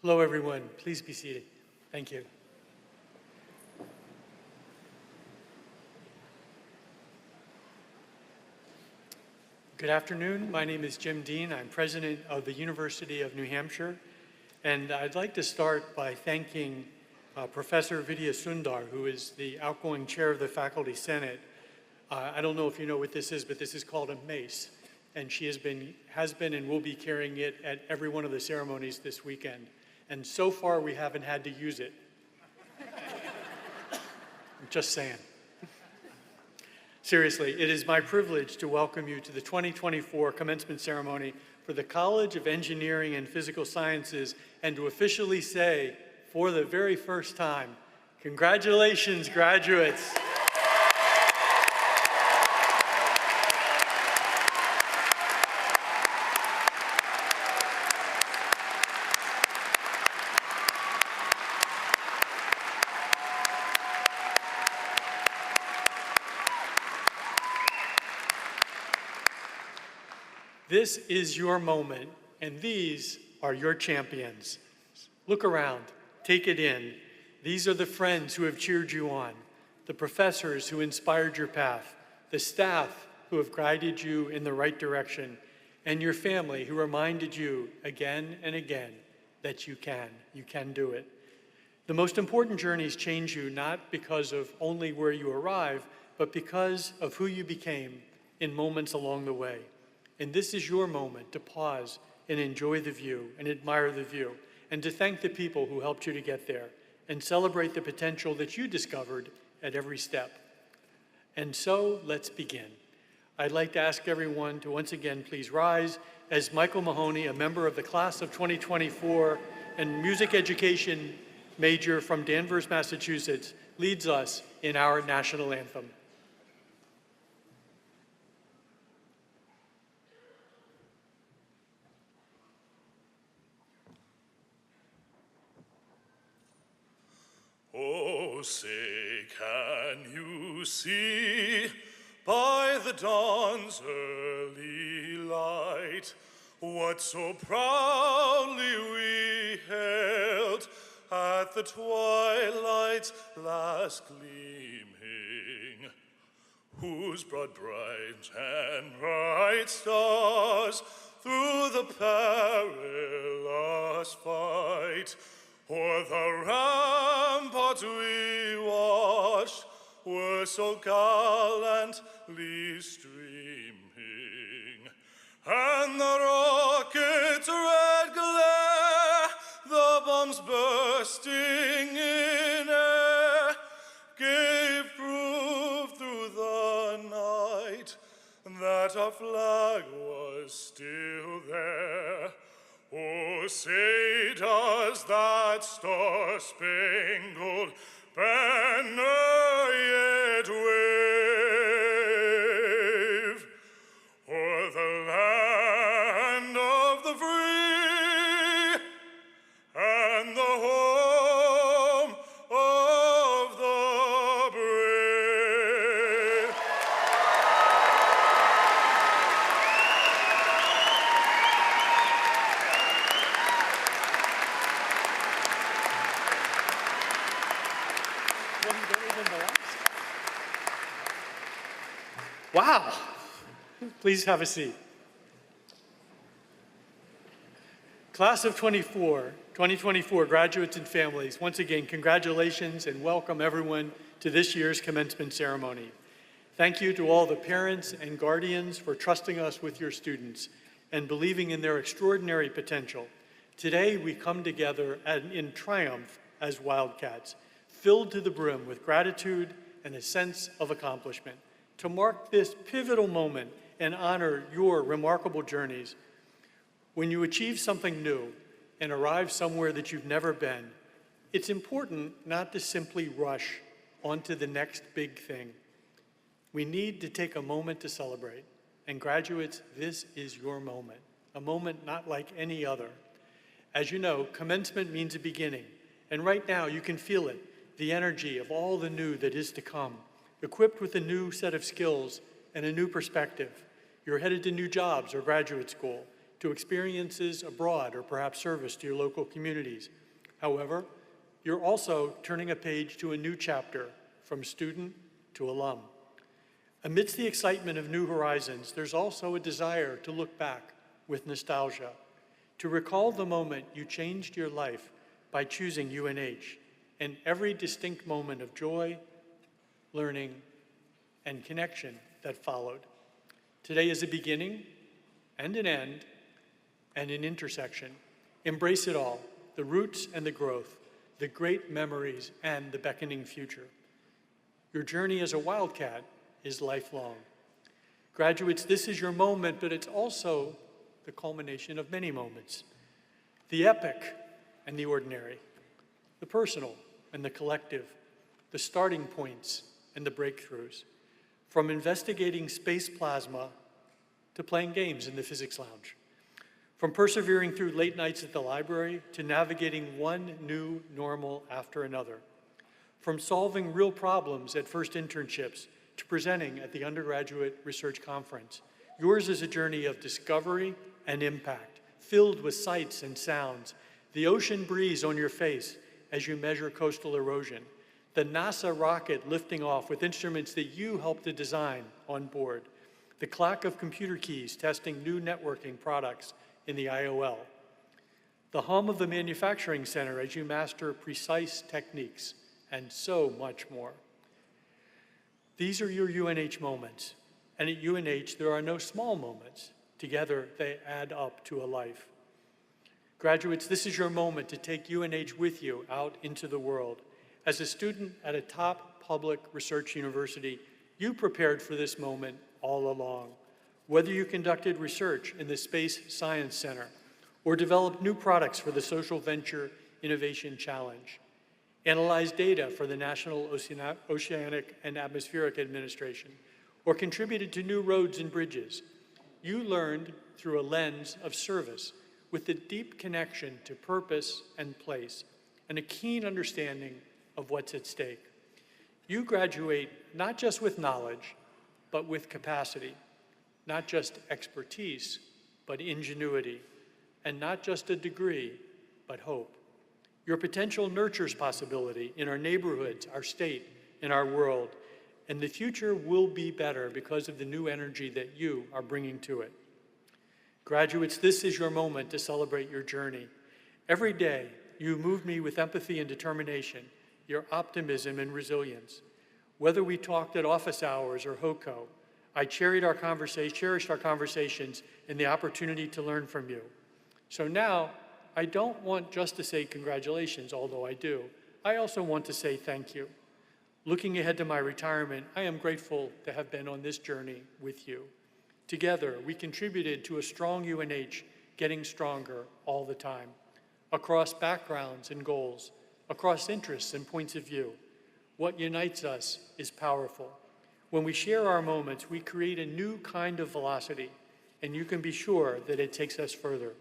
Hello, everyone. Please be seated. Thank you. Good afternoon. My name is Jim Dean. I'm president of the University of New Hampshire. And I'd like to start by thanking Professor Vidya Sundar, who is the outgoing chair of the Faculty Senate. I don't know if you know what this is, but this is called a mace. And she has been and will be carrying it at every one of the ceremonies this weekend. And so far, we haven't had to use it. I'm just saying. Seriously, it is my privilege to welcome you to the 2024 commencement ceremony for the College of Engineering and Physical Sciences, and to officially say, for the very first time, congratulations, graduates. This is your moment, and these are your champions. Look around, take it in. These are the friends who have cheered you on, the professors who inspired your path, the staff who have guided you in the right direction, and your family who reminded you again and again that you can do it. The most important journeys change you not because of only where you arrive, but because of who you became in moments along the way. And this is your moment to pause and enjoy the view and admire the view, and to thank the people who helped you to get there and celebrate the potential that you discovered at every step. And so let's begin. I'd like to ask everyone to once again please rise as Michael Mahoney, a member of the class of 2024 and music education major from Danvers, Massachusetts, leads us in our national anthem. Oh, say, can you see by the dawn's early light what so proudly we hailed at the twilight's last gleaming, whose broad bright and bright stars through the perilous fight o'er the ramparts we watched were so gallantly streaming, and the rocket's red glare, the bombs bursting in air, gave proof through the night that our flag was still there. Oh, say does that star-spangled banner yet wave o'er the land of the free and the home of the brave? Wow. Please have a seat. Class of 2024 graduates and families, once again, congratulations and welcome everyone to this year's commencement ceremony. Thank you to all the parents and guardians for trusting us with your students and believing in their extraordinary potential. Today, we come together in triumph as Wildcats, filled to the brim with gratitude and a sense of accomplishment. To mark this pivotal moment and honor your remarkable journeys, when you achieve something new and arrive somewhere that you've never been, it's important not to simply rush onto the next big thing. We need to take a moment to celebrate. And graduates, this is your moment, a moment not like any other. As you know, commencement means a beginning, and right now you can feel it, the energy of all the new that is to come. Equipped with a new set of skills and a new perspective, you're headed to new jobs or graduate school, to experiences abroad, or perhaps service to your local communities. However, you're also turning a page to a new chapter, from student to alum. Amidst the excitement of new horizons, there's also a desire to look back with nostalgia, to recall the moment you changed your life by choosing UNH, and every distinct moment of joy, learning, and connection that followed. Today is a beginning and an end and an intersection. Embrace it all, the roots and the growth, the great memories and the beckoning future. Your journey as a Wildcat is lifelong. Graduates, this is your moment, but it's also the culmination of many moments. The epic and the ordinary, the personal and the collective, the starting points and the breakthroughs, from investigating space plasma to playing games in the physics lounge, from persevering through late nights at the library to navigating one new normal after another, from solving real problems at first internships to presenting at the undergraduate research conference. Yours is a journey of discovery and impact, filled with sights and sounds, the ocean breeze on your face as you measure coastal erosion, the NASA rocket lifting off with instruments that you helped to design on board, the clack of computer keys testing new networking products in the IOL, the hum of the manufacturing center as you master precise techniques, and so much more. These are your UNH moments, and at UNH there are no small moments. Together they add up to a life. Graduates, this is your moment to take UNH with you out into the world. As a student at a top public research university, you prepared for this moment all along. Whether you conducted research in the Space Science Center or developed new products for the Social Venture Innovation Challenge, analyzed data for the National Oceanic and Atmospheric Administration, or contributed to new roads and bridges, you learned through a lens of service with a deep connection to purpose and place and a keen understanding of what's at stake. You graduate not just with knowledge, but with capacity, not just expertise, but ingenuity, and not just a degree, but hope. Your potential nurtures possibility in our neighborhoods, our state, in our world, and the future will be better because of the new energy that you are bringing to it. Graduates, this is your moment to celebrate your journey. Every day, you move me with empathy and determination, your optimism and resilience. Whether we talked at office hours or HOCO, I cherished our conversations and the opportunity to learn from you. So now, I don't want just to say congratulations, although I do. I also want to say thank you. Looking ahead to my retirement, I am grateful to have been on this journey with you. Together, we contributed to a strong UNH getting stronger all the time, across backgrounds and goals, across interests and points of view. What unites us is powerful. When we share our moments, we create a new kind of velocity, and you can be sure that it takes us further.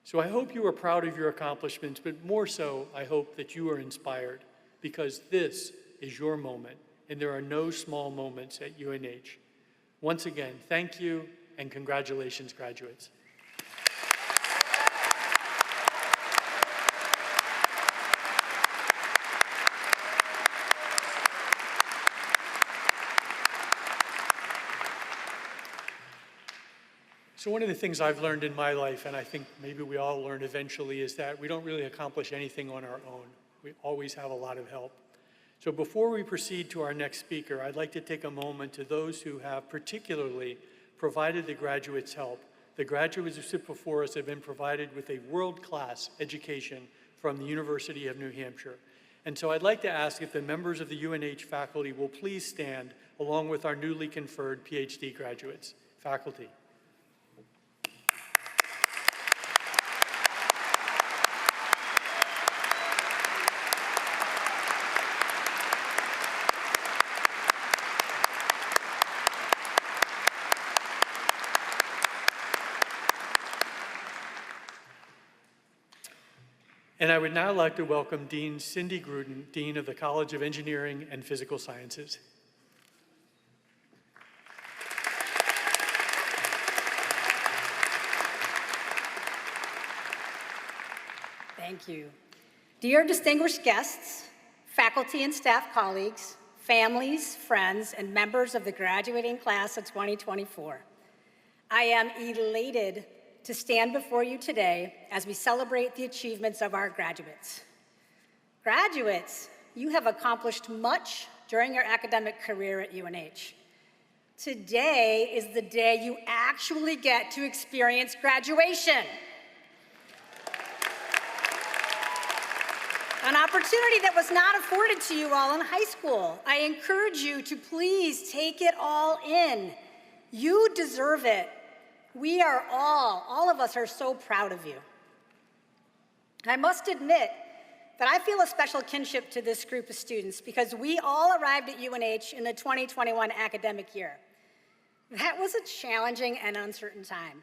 So I hope you are proud of your accomplishments, but more so, I hope that you are inspired, because this is your moment, and there are no small moments at UNH. Once again, thank you, and congratulations, graduates. So one of the things I've learned in my life, and I think maybe we all learn eventually, is that we don't really accomplish anything on our own. We always have a lot of help. So before we proceed to our next speaker, I'd like to take a moment to those who have particularly provided the graduates help. The graduates who sit before us have been provided with a world-class education from the University of New Hampshire. And so I'd like to ask if the members of the UNH faculty will please stand along with our newly conferred PhD graduates. Faculty. And I would now like to welcome Dean Cindy Gruden, Dean of the College of Engineering and Physical Sciences. Thank you. Dear distinguished guests, faculty and staff colleagues, families, friends, and members of the graduating class of 2024, I am elated to stand before you today as we celebrate the achievements of our graduates. Graduates, you have accomplished much during your academic career at UNH. Today is the day you actually get to experience graduation. An opportunity that was not afforded to you all in high school. I encourage you to please take it all in. You deserve it. We are all of us are so proud of you. I must admit that I feel a special kinship to this group of students because we all arrived at UNH in the 2021 academic year. That was a challenging and uncertain time.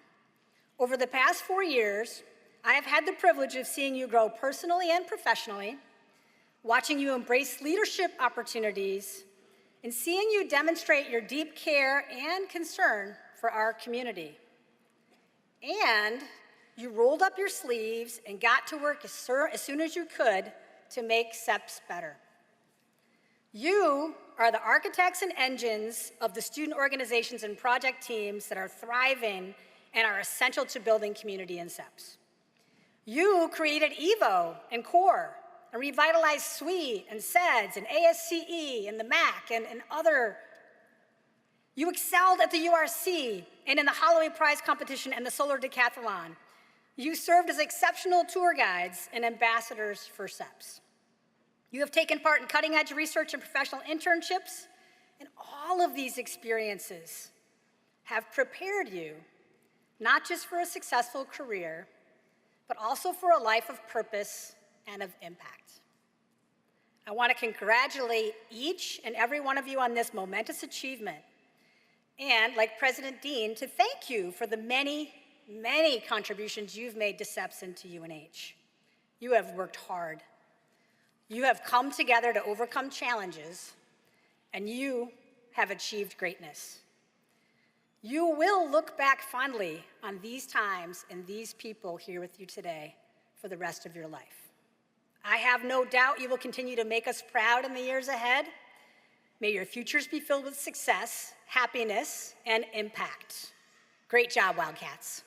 Over the past 4 years, I have had the privilege of seeing you grow personally and professionally, watching you embrace leadership opportunities, and seeing you demonstrate your deep care and concern for our community. And you rolled up your sleeves and got to work as soon as you could to make SEPs better. You are the architects and engines of the student organizations and project teams that are thriving and are essential to building community in SEPs. You created EVO and CORE, and revitalized SWE and SEDS and ASCE and the MAC and other. You excelled at the URC and in the Holloway Prize competition and the Solar Decathlon. You served as exceptional tour guides and ambassadors for SEPs. You have taken part in cutting-edge research and professional internships, and all of these experiences have prepared you not just for a successful career, but also for a life of purpose and of impact. I want to congratulate each and every one of you on this momentous achievement, and like President Dean, to thank you for the many, many contributions you've made to SEPs and to UNH. You have worked hard. You have come together to overcome challenges, and you have achieved greatness. You will look back fondly on these times and these people here with you today for the rest of your life. I have no doubt you will continue to make us proud in the years ahead. May your futures be filled with success, happiness, and impact. Great job, Wildcats.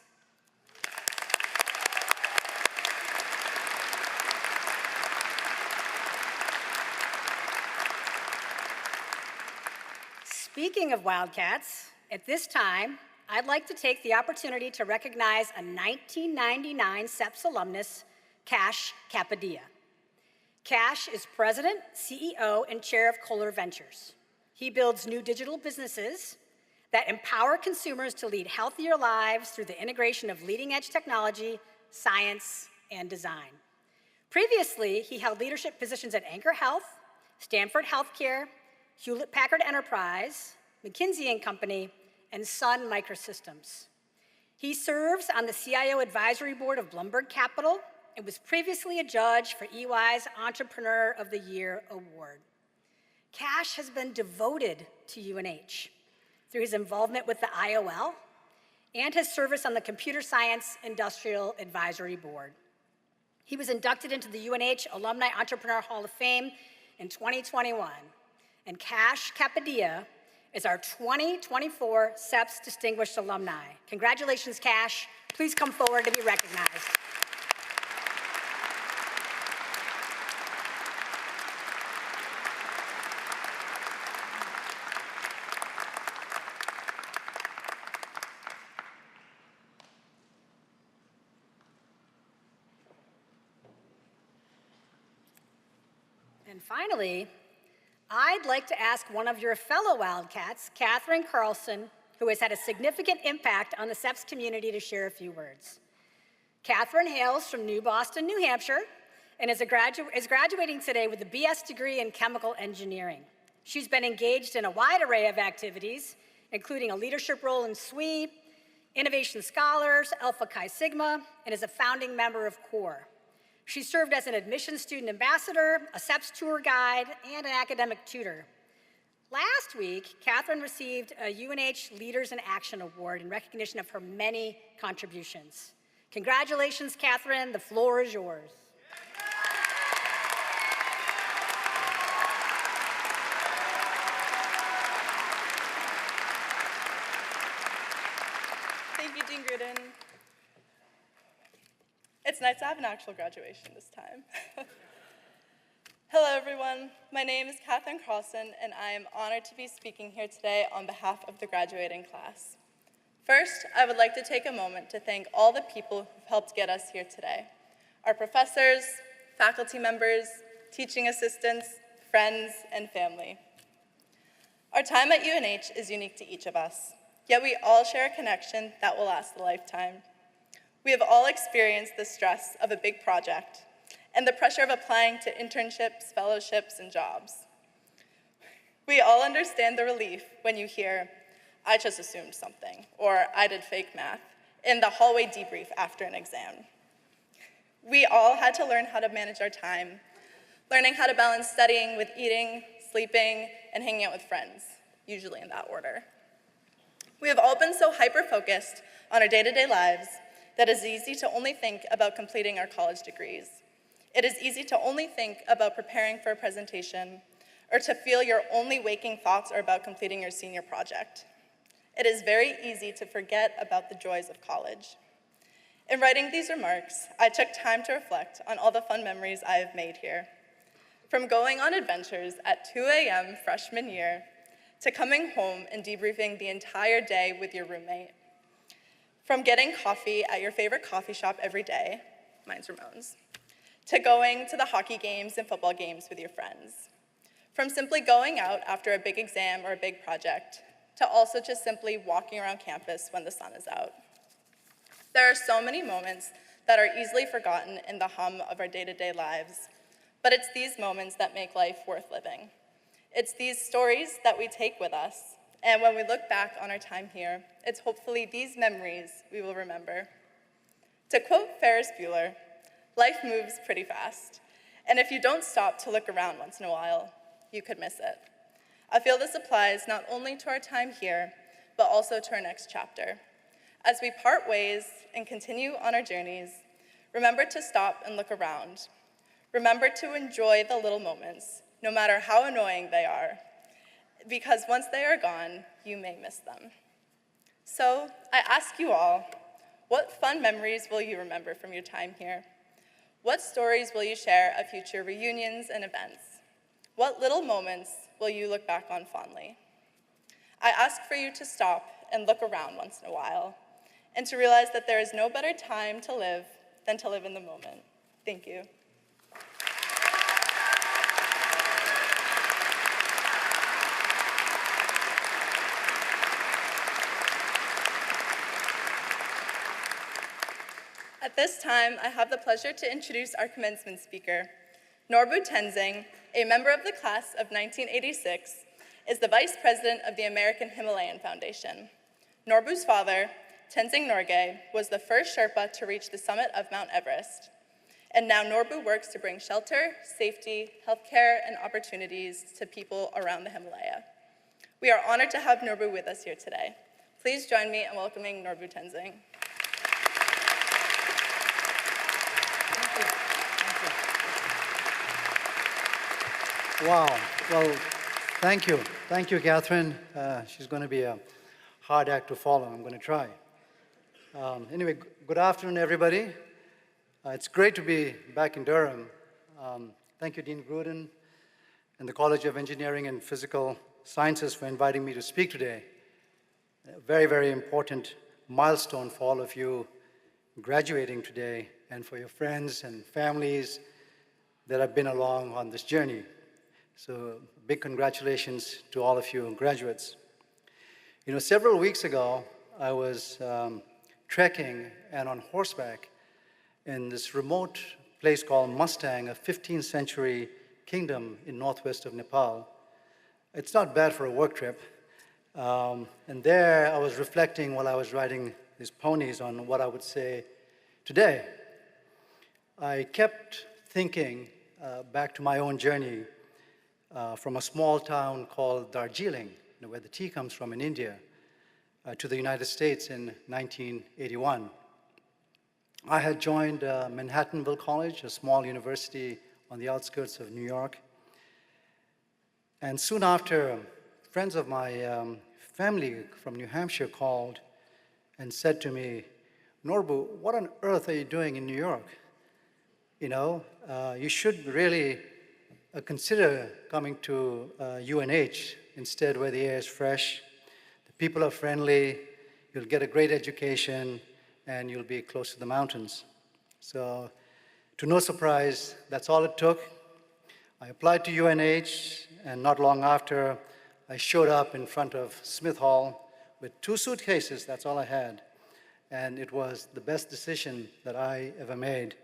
Speaking of Wildcats, at this time, I'd like to take the opportunity to recognize a 1999 SEPS alumnus, Cash Capadilla. Cash is president, CEO, and chair of Kohler Ventures. He builds new digital businesses that empower consumers to lead healthier lives through the integration of leading-edge technology, science, and design. Previously, he held leadership positions at Anchor Health, Stanford Healthcare, Hewlett-Packard Enterprise, McKinsey & Company, and Sun Microsystems. He serves on the CIO Advisory Board of Bloomberg Capital and was previously a judge for EY's Entrepreneur of the Year Award. Cash has been devoted to UNH through his involvement with the IOL and his service on the Computer Science Industrial Advisory Board. He was inducted into the UNH Alumni Entrepreneur Hall of Fame in 2021, and Cash Capadilla is our 2024 SEPS Distinguished Alumni. Congratulations, Cash. Please come forward to be recognized. And finally, I'd like to ask one of your fellow Wildcats, Catherine Carlson, who has had a significant impact on the SEPS community, to share a few words. Catherine hails from New Boston, New Hampshire, and is graduating today with a BS degree in chemical engineering. She's been engaged in a wide array of activities, including a leadership role in SWE, Innovation Scholars, Alpha Chi Sigma, and is a founding member of CORE. She served as an admissions student ambassador, a SEPS tour guide, and an academic tutor. Last week, Catherine received a UNH Leaders in Action Award in recognition of her many contributions. Congratulations, Catherine. The floor is yours. It's nice to have an actual graduation this time. Hello, everyone. My name is Katherine Carlson, and I am honored to be speaking here today on behalf of the graduating class. First, I would like to take a moment to thank all the people who've helped get us here today. Our professors, faculty members, teaching assistants, friends, and family. Our time at UNH is unique to each of us, yet we all share a connection that will last a lifetime. We have all experienced the stress of a big project and the pressure of applying to internships, fellowships, and jobs. We all understand the relief when you hear, "I just assumed something," or "I did fake math," in the hallway debrief after an exam. We all had to learn how to manage our time, learning how to balance studying with eating, sleeping, and hanging out with friends, usually in that order. We have all been so hyper-focused on our day-to-day lives that it is easy to only think about completing our college degrees. It is easy to only think about preparing for a presentation, or to feel your only waking thoughts are about completing your senior project. It is very easy to forget about the joys of college. In writing these remarks, I took time to reflect on all the fun memories I have made here. From going on adventures at 2 a.m. freshman year, to coming home and debriefing the entire day with your roommate. From getting coffee at your favorite coffee shop every day, mine's Ramone's, to going to the hockey games and football games with your friends. From simply going out after a big exam or a big project, to also just simply walking around campus when the sun is out. There are so many moments that are easily forgotten in the hum of our day-to-day lives, but it's these moments that make life worth living. It's these stories that we take with us, and when we look back on our time here, it's hopefully these memories we will remember. To quote Ferris Bueller, "Life moves pretty fast, and if you don't stop to look around once in a while, you could miss it." I feel this applies not only to our time here, but also to our next chapter. As we part ways and continue on our journeys, remember to stop and look around. Remember to enjoy the little moments, no matter how annoying they are, because once they are gone, you may miss them. So I ask you all, what fun memories will you remember from your time here? What stories will you share at future reunions and events? What little moments will you look back on fondly? I ask for you to stop and look around once in a while, and to realize that there is no better time to live than to live in the moment. Thank you. At this time, I have the pleasure to introduce our commencement speaker. Norbu Tenzing, a member of the class of 1986, is the Vice President of the American Himalayan Foundation. Norbu's father, Tenzing Norgay, was the first Sherpa to reach the summit of Mount Everest. And now Norbu works to bring shelter, safety, healthcare, and opportunities to people around the Himalaya. We are honored to have Norbu with us here today. Please join me in welcoming Norbu Tenzing. Wow. Well, thank you. Thank you, Catherine. She's going to be a hard act to follow. I'm going to try. Anyway, good afternoon, everybody. It's great to be back in Durham. Thank you, Dean Gruden and the College of Engineering and Physical Sciences for inviting me to speak today. A very, very important milestone for all of you graduating today, and for your friends and families that have been along on this journey. So big congratulations to all of you graduates. You know, several weeks ago, I was trekking and on horseback in this remote place called Mustang, a 15th century kingdom in northwest of Nepal. It's not bad for a work trip. And there I was reflecting while I was riding these ponies on what I would say today. I kept thinking back to my own journey from a small town called Darjeeling, where the tea comes from in India, to the United States in 1981. I had joined Manhattanville College, a small university on the outskirts of New York. And soon after, friends of my family from New Hampshire called and said to me, "Norbu, what on earth are you doing in New York? you should really consider coming to UNH instead, where the air is fresh, the people are friendly, you'll get a great education, and you'll be close to the mountains. So, to no surprise, that's all it took. I applied to UNH, and not long after, I showed up in front of Smith Hall with 2 suitcases, that's all I had. And it was the best decision that I ever made.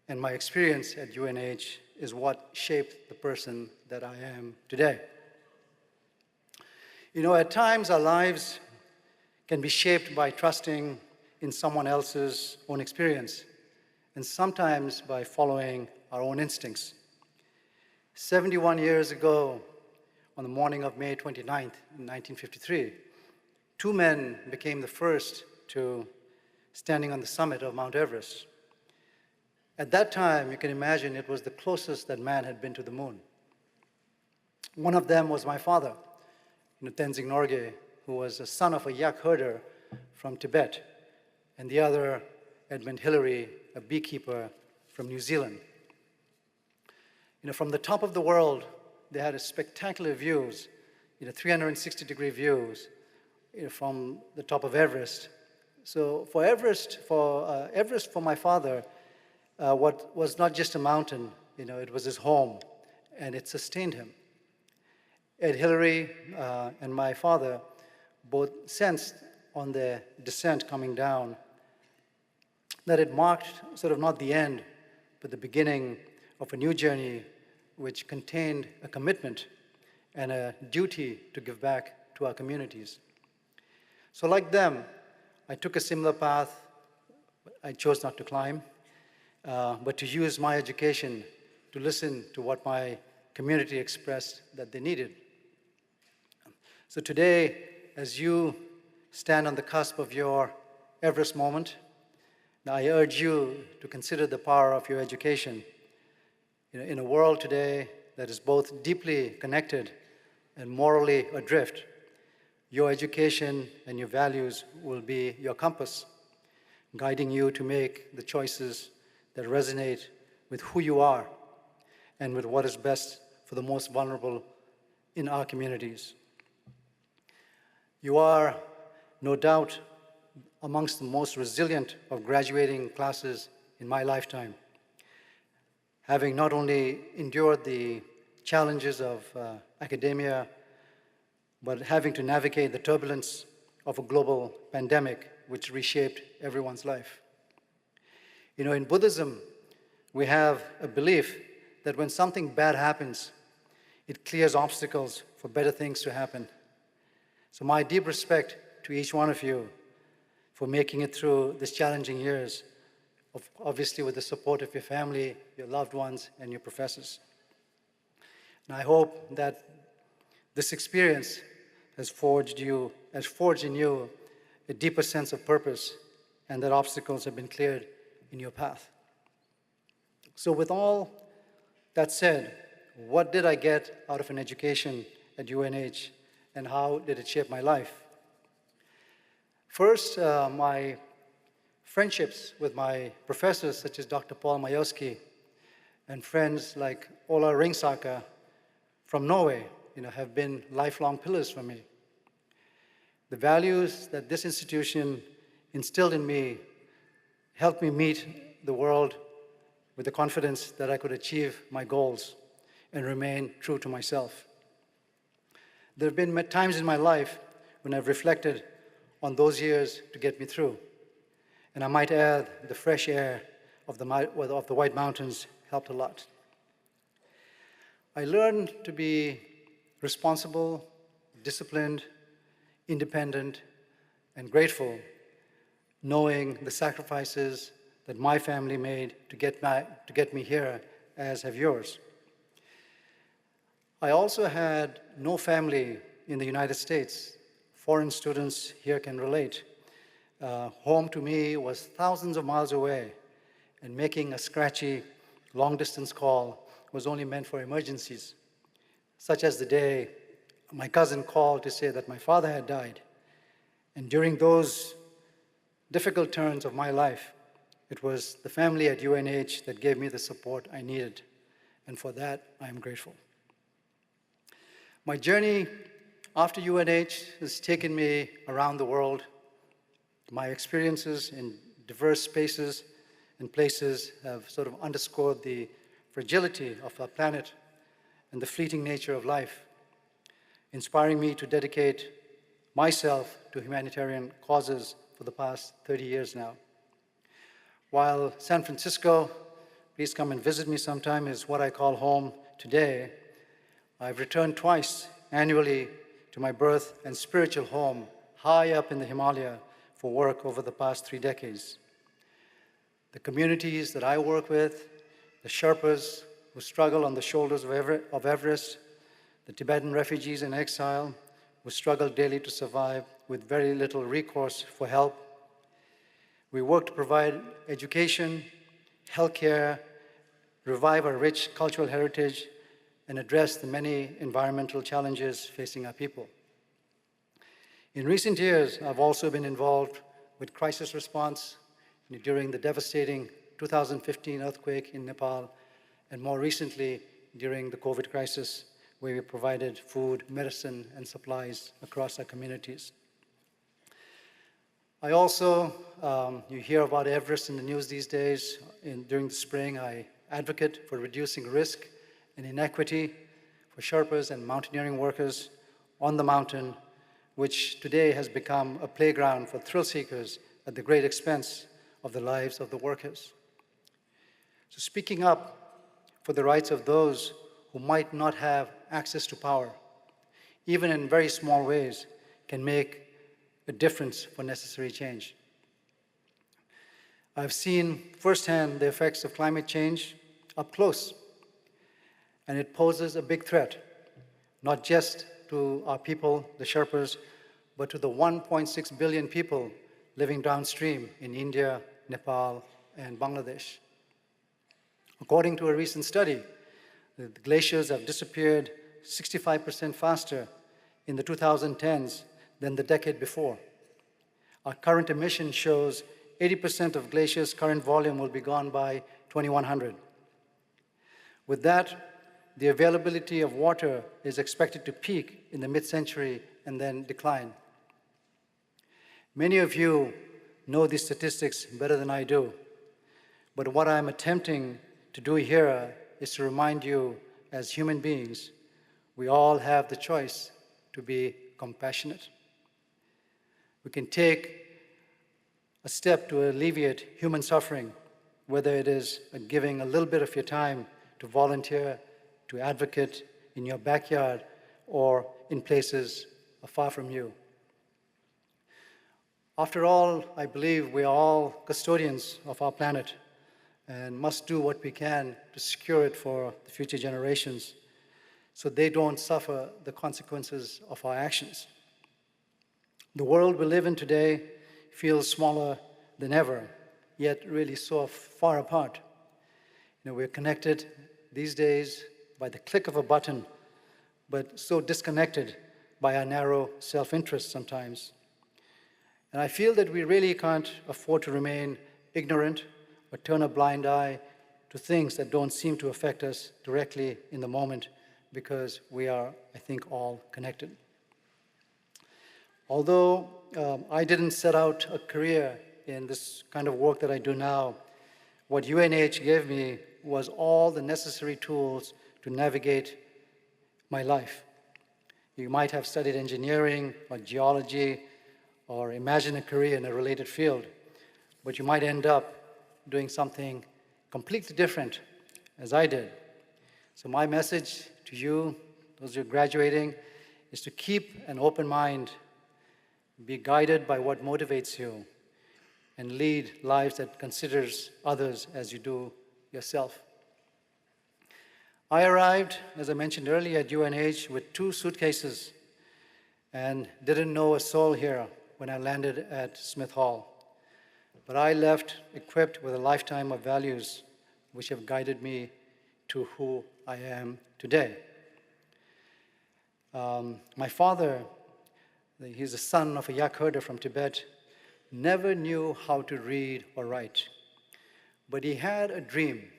And my experience at UNH is what shaped the person that I am today. At times our lives can be shaped by trusting in someone else's own experience, and sometimes by following our own instincts. 71 years ago, on the morning of May 29th, 1953, 2 men became the first to standing on the summit of Mount Everest. At that time, you can imagine it was the closest that man had been to the moon. One of them was my father, Tenzing Norgay, who was a son of a yak herder from Tibet, and the other, Edmund Hillary, a beekeeper from New Zealand. From the top of the world, they had a spectacular views, 360-degree views, from the top of Everest. So for Everest, for my father, what was not just a mountain, it was his home, and it sustained him. Ed Hillary and my father both sensed on their descent coming down that it marked sort of not the end, but the beginning of a new journey which contained a commitment and a duty to give back to our communities. So like them, I took a similar path. I chose not to climb, but to use my education to listen to what my community expressed that they needed. So today, as you stand on the cusp of your Everest moment, I urge you to consider the power of your education. In a world today that is both deeply connected and morally adrift, your education and your values will be your compass, guiding you to make the choices that resonate with who you are and with what is best for the most vulnerable in our communities. You are, no doubt, amongst the most resilient of graduating classes in my lifetime, having not only endured the challenges of academia, but having to navigate the turbulence of a global pandemic which reshaped everyone's life. In Buddhism, we have a belief that when something bad happens, it clears obstacles for better things to happen. So my deep respect to each one of you for making it through these challenging years, obviously with the support of your family, your loved ones, and your professors. And I hope that this experience has forged in you a deeper sense of purpose, and that obstacles have been cleared in your path. So with all that said, what did I get out of an education at UNH, and how did it shape my life? First, my friendships with my professors, such as Dr. Paul Majewski, and friends like Ola Ringsaker from Norway, have been lifelong pillars for me. The values that this institution instilled in me helped me meet the world with the confidence that I could achieve my goals and remain true to myself. There have been times in my life when I've reflected on those years to get me through. And I might add, the fresh air of the White Mountains helped a lot. I learned to be responsible, disciplined, independent, and grateful, knowing the sacrifices that my family made to get me here, as have yours. I also had no family in the United States. Foreign students here can relate. Home to me was thousands of miles away, and making a scratchy, long-distance call was only meant for emergencies, such as the day my cousin called to say that my father had died. And during those difficult turns of my life, It was the family at UNH that gave me the support I needed, and for that, I am grateful. My journey after UNH has taken me around the world. My experiences in diverse spaces and places have sort of underscored the fragility of our planet and the fleeting nature of life, inspiring me to dedicate myself to humanitarian causes for the past 30 years now. While San Francisco, please come and visit me sometime, is what I call home today, I've returned twice annually to my birth and spiritual home high up in the Himalaya for work over the past 3 decades. The communities that I work with, the Sherpas who struggle on the shoulders of Everest, the Tibetan refugees in exile who struggle daily to survive with very little recourse for help. We work to provide education, healthcare, revive our rich cultural heritage, and address the many environmental challenges facing our people. In recent years, I've also been involved with crisis response during the devastating 2015 earthquake in Nepal, and more recently during the COVID crisis, where we provided food, medicine, and supplies across our communities. I also, you hear about Everest in the news these days. During the spring, I advocate for reducing risk and inequity for Sherpas and mountaineering workers on the mountain, which today has become a playground for thrill seekers at the great expense of the lives of the workers. So speaking up for the rights of those who might not have access to power, even in very small ways, can make a difference for necessary change. I've seen firsthand the effects of climate change up close, and it poses a big threat, not just to our people, the Sherpas, but to the 1.6 billion people living downstream in India, Nepal, and Bangladesh. According to a recent study, the glaciers have disappeared 65% faster in the 2010s than the decade before. Our current emission shows 80% of glaciers' current volume will be gone by 2100. With that, the availability of water is expected to peak in the mid-century and then decline. Many of you know these statistics better than I do, but what I'm attempting to do here is to remind you, as human beings, we all have the choice to be compassionate. We can take a step to alleviate human suffering, whether it is giving a little bit of your time to volunteer, to advocate in your backyard, or in places far from you. After all, I believe we are all custodians of our planet and must do what we can to secure it for the future generations so they don't suffer the consequences of our actions. The world we live in today feels smaller than ever, yet really so far apart. We're connected these days by the click of a button, but so disconnected by our narrow self-interest sometimes. And I feel that we really can't afford to remain ignorant or turn a blind eye to things that don't seem to affect us directly in the moment, because we are, I think, all connected. Although I didn't set out a career in this kind of work that I do now, what UNH gave me was all the necessary tools to navigate my life. You might have studied engineering or geology or imagine a career in a related field, but you might end up doing something completely different, as I did. So my message to you, those who are graduating, is to keep an open mind, be guided by what motivates you, and lead lives that considers others as you do yourself. I arrived, as I mentioned earlier, at UNH with 2 suitcases and didn't know a soul here when I landed at Smith Hall. But I left equipped with a lifetime of values which have guided me to who I am today. My father, he's the son of a yak herder from Tibet, never knew how to read or write. but he had a dream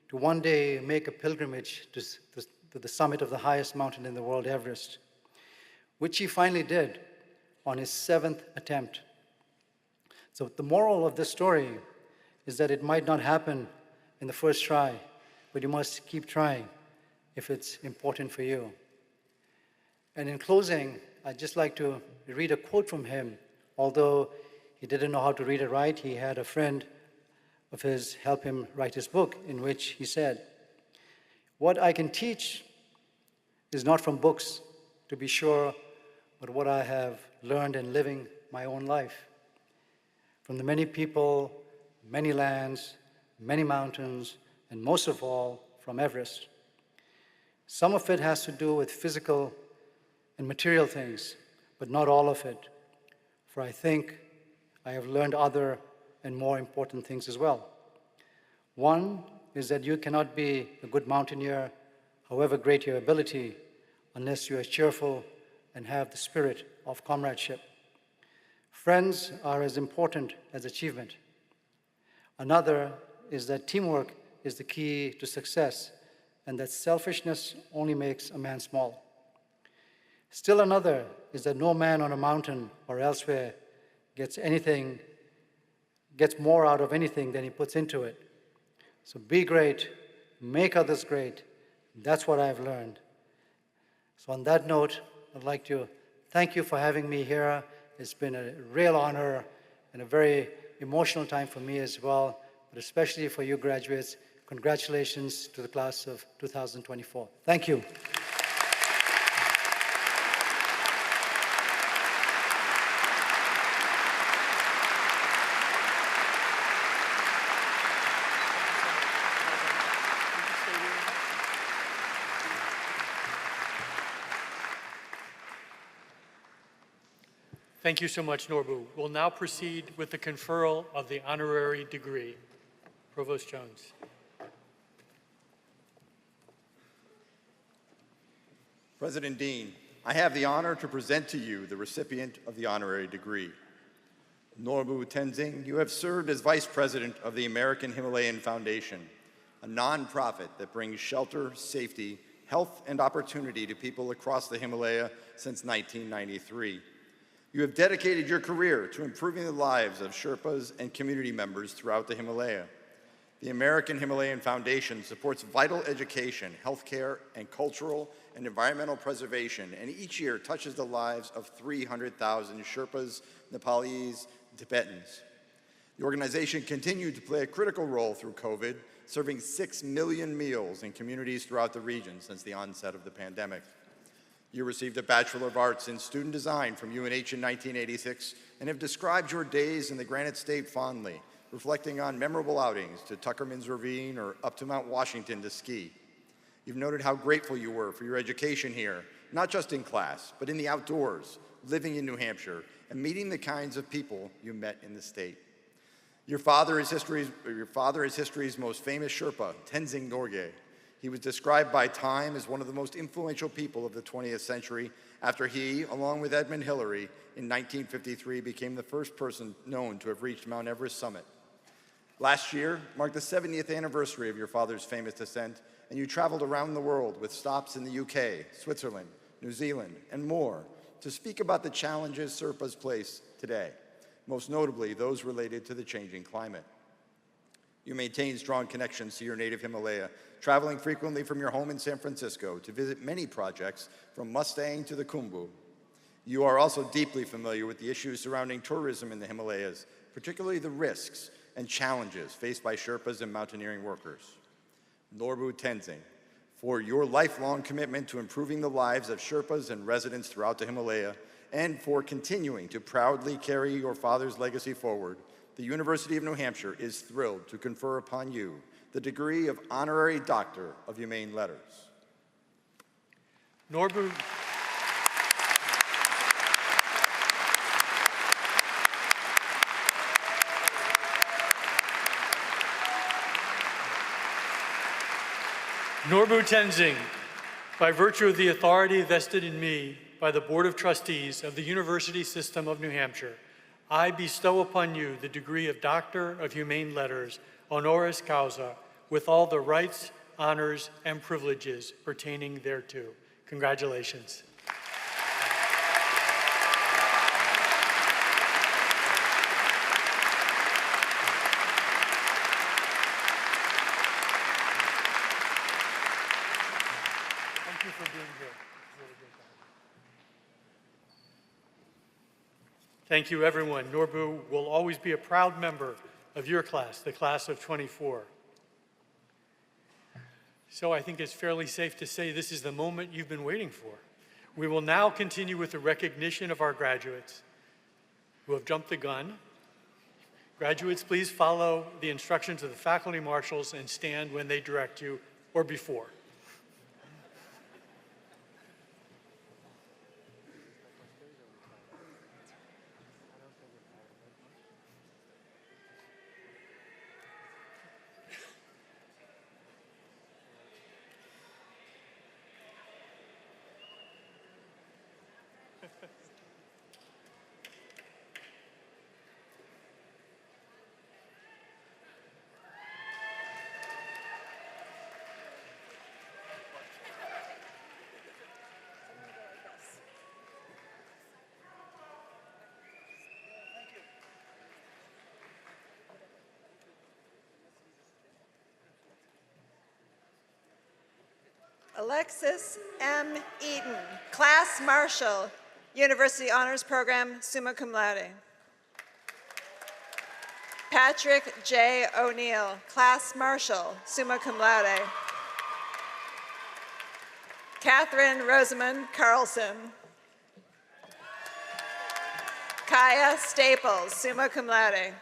to one day make a pilgrimage to the summit of the highest mountain in the world, Everest, which he finally did on his 7th attempt. So the moral of this story is that it might not happen in the first try, but you must keep trying if it's important for you. And in closing, I'd just like to read a quote from him. Although he didn't know how to read or write, he had a friend of his help him write his book, in which he said, "What I can teach is not from books, to be sure, but what I have learned in living my own life. From the many people, many lands, many mountains, and most of all, from Everest. Some of it has to do with physical and material things, but not all of it. For I think I have learned other and more important things as well. One is that you cannot be a good mountaineer, however great your ability, unless you are cheerful and have the spirit of comradeship. Friends are as important as achievement. Another is that teamwork is the key to success, and that selfishness only makes a man small. Still another is that no man on a mountain or elsewhere gets more out of anything than he puts into it. So be great, make others great. That's what I've learned." So on that note, I'd like to thank you for having me here. It's been a real honor and a very emotional time for me as well, but especially for you graduates. Congratulations to the class of 2024. Thank you. Thank you so much, Norbu. We'll now proceed with the conferral of the honorary degree. Provost Jones. President Dean, I have the honor to present to you the recipient of the honorary degree. Norbu Tenzing, you have served as Vice President of the American Himalayan Foundation, a nonprofit that brings shelter, safety, health, and opportunity to people across the Himalaya since 1993. You have dedicated your career to improving the lives of Sherpas and community members throughout the Himalaya. The American Himalayan Foundation supports vital education, healthcare, and cultural and environmental preservation, and each year touches the lives of 300,000 Sherpas, Nepalese, and Tibetans. The organization continued to play a critical role through COVID, serving 6 million meals in communities throughout the region since the onset of the pandemic. You received a Bachelor of Arts in Student Design from UNH in 1986 and have described your days in the Granite State fondly, reflecting on memorable outings to Tuckerman's Ravine or up to Mount Washington to ski. You've noted how grateful you were for your education here, not just in class, but in the outdoors, living in New Hampshire, and meeting the kinds of people you met in the state. Your father is history's most famous Sherpa, Tenzing Norgay. He was described by Time as one of the most influential people of the 20th century after he, along with Edmund Hillary, in 1953 became the first person known to have reached Mount Everest summit. Last year marked the 70th anniversary of your father's famous descent, and you traveled around the world with stops in the UK, Switzerland, New Zealand, and more to speak about the challenges Sherpas face today, most notably those related to the changing climate. You maintain strong connections to your native Himalaya, traveling frequently from your home in San Francisco to visit many projects from Mustang to the Khumbu. You are also deeply familiar with the issues surrounding tourism in the Himalayas, particularly the risks and challenges faced by Sherpas and mountaineering workers. Norbu Tenzing, for your lifelong commitment to improving the lives of Sherpas and residents throughout the Himalaya, and for continuing to proudly carry your father's legacy forward, the University of New Hampshire is thrilled to confer upon you the degree of Honorary Doctor of Humane Letters. Norbu Tenzing, by virtue of the authority vested in me by the Board of Trustees of the University System of New Hampshire, I bestow upon you the degree of Doctor of Humane Letters, honoris causa, with all the rights, honors, and privileges pertaining thereto. Congratulations. Thank you for being here. It's really great to have you. Thank you, everyone. Norbu will always be a proud member of your class, the class of 24. So I think it's fairly safe to say this is the moment you've been waiting for. We will now continue with the recognition of our graduates who have jumped the gun. Graduates, please follow the instructions of the faculty marshals and stand when they direct you or before. Alexis M. Eaton, Class Marshal, University Honors Program, summa cum laude. Patrick J. O'Neill, Class Marshal, summa cum laude. Catherine Rosamond Carlson. Kaya Staples, summa cum laude.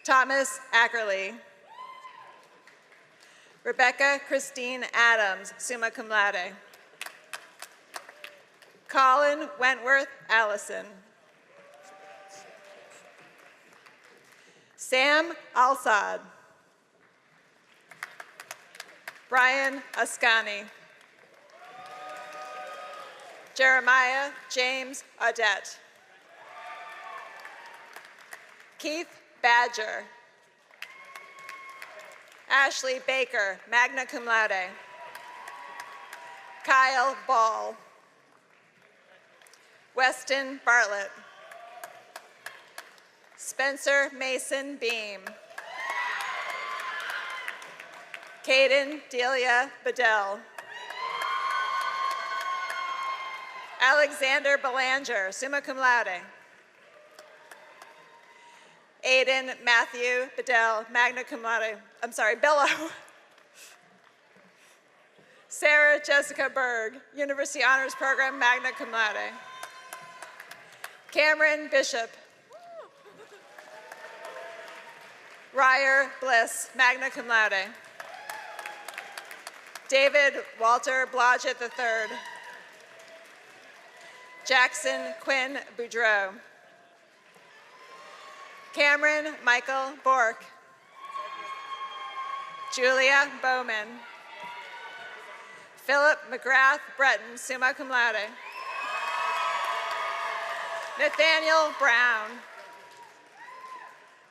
Thomas Ackerley. Rebecca Christine Adams, summa cum laude. Colin Wentworth Allison. Sam Alsad. Brian Ascani. Jeremiah James Audette. Keith Badger. Ashley Baker, magna cum laude. Kyle Ball. Weston Bartlett. Spencer Mason Beam. Caden Delia Bedell. Alexander Belanger, summa cum laude. Aiden Matthew Bedell, magna cum laude. I'm sorry, Bello. Sarah Jessica Berg, University Honors Program, magna cum laude. Cameron Bishop. Ryer Bliss, magna cum laude. David Walter Blodgett III. Jackson Quinn Boudreau. Cameron Michael Bork. Julia Bowman. Philip McGrath Breton, summa cum laude. Nathaniel Brown.